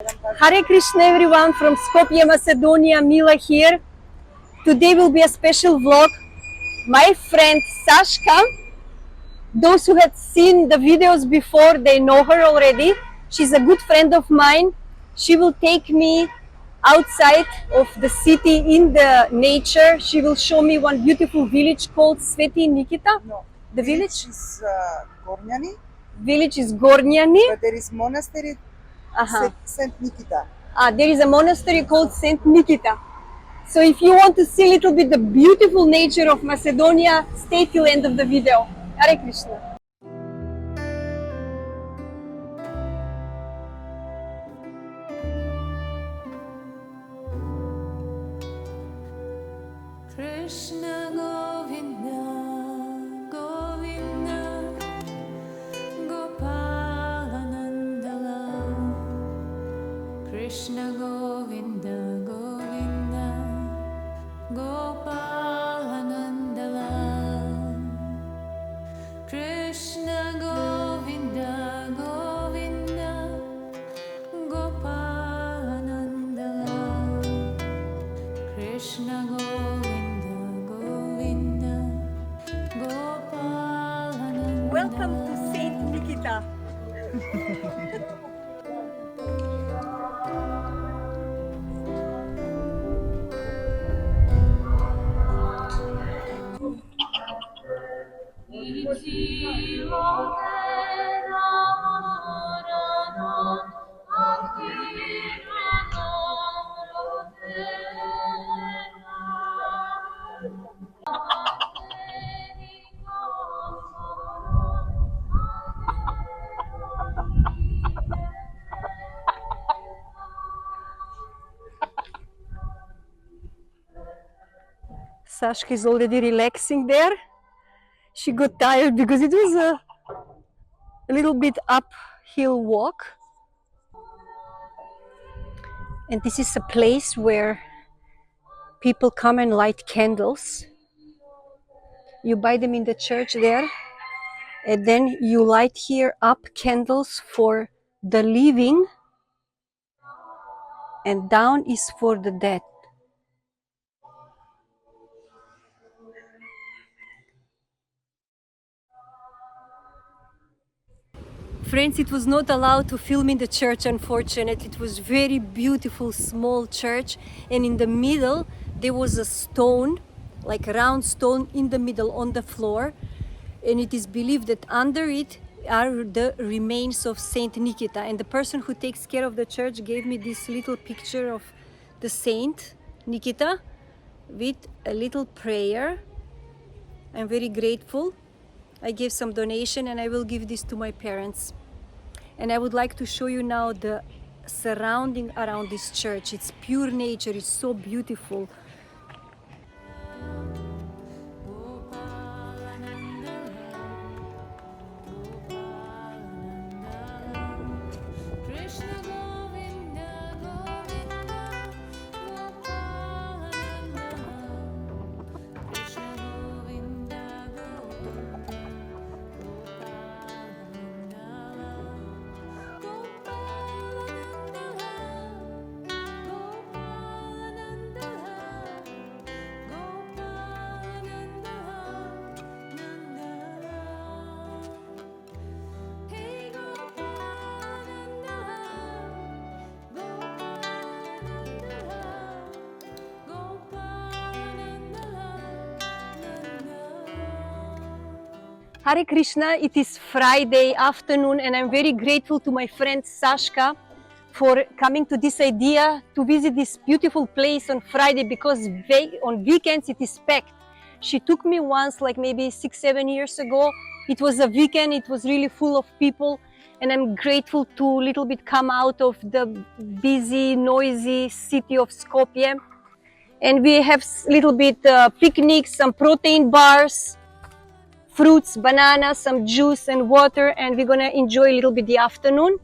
Hare Krishna everyone from Skopje, Macedonia, Mila here. Today will be a special vlog. My friend Sashka, those who had seen the videos before, they know her already. She's a good friend of mine. She will take me outside of the city in the nature. She will show me one beautiful village called Sveti Nikita. No, The village? is Gornjani, Village is Gornjani. but there is monastery Saint Nikita. There is a monastery called Saint Nikita. So if you want to see a little bit the beautiful nature of Macedonia, stay till the end of the video. Hare Krishna. Krishna Govinda, Govinda, Gopalanandala. Krishna Govinda, Govinda, Gopalanandala. Krishna Govinda, Govinda, Gopalanandala. Krishna Govinda, Govinda, Gopalanandala. Welcome to Saint Nikita. Sashka is already relaxing there. She got tired because it was a little bit uphill walk. And this is a place where people come and light candles. You buy them in the church there, and then you light here up candles for the living, and down is for the dead. Friends, it was not allowed to film in the church, unfortunately. It was very beautiful, small church, and in the middle there was a stone, like a round stone in the middle on the floor, and it is believed that under it are the remains of Saint Nikita. And the person who takes care of the church gave me this little picture of the Saint Nikita with a little prayer. I'm very grateful. I gave some donation and I will give this to my parents. And I would like to show you now the surrounding around this church. It's pure nature, it's so beautiful. Hare Krishna, it is Friday afternoon and I'm very grateful to my friend Sashka for coming to this idea to visit this beautiful place on Friday, because on weekends it is packed. She took me once, like maybe 6-7 years ago. It was a weekend, it was really full of people, and I'm grateful to little bit come out of the busy, noisy city of Skopje. And we have little bit picnics, some protein bars, fruits, bananas, some juice and water, and we're gonna enjoy a little bit the afternoon.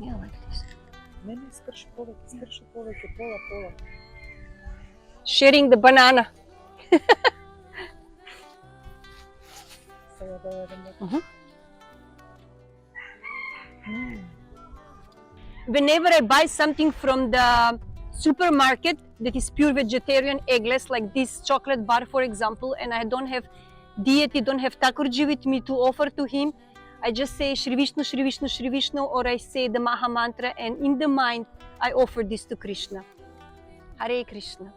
Yeah, like this. Sharing the banana. whenever I buy something from the supermarket that is pure vegetarian, eggless, like this chocolate bar, for example, and I don't have deity, don't have Thakurji with me to offer to him, I just say Shri Vishnu, Shri Vishnu, Shri Vishnu, or I say the Maha Mantra, and in the mind, I offer this to Krishna. Hare Krishna.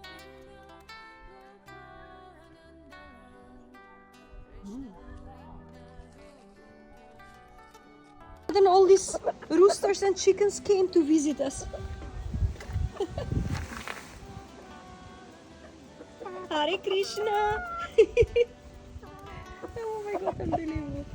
Then all these roosters and chickens came to visit us. Hare Krishna. Oh my God, unbelievable.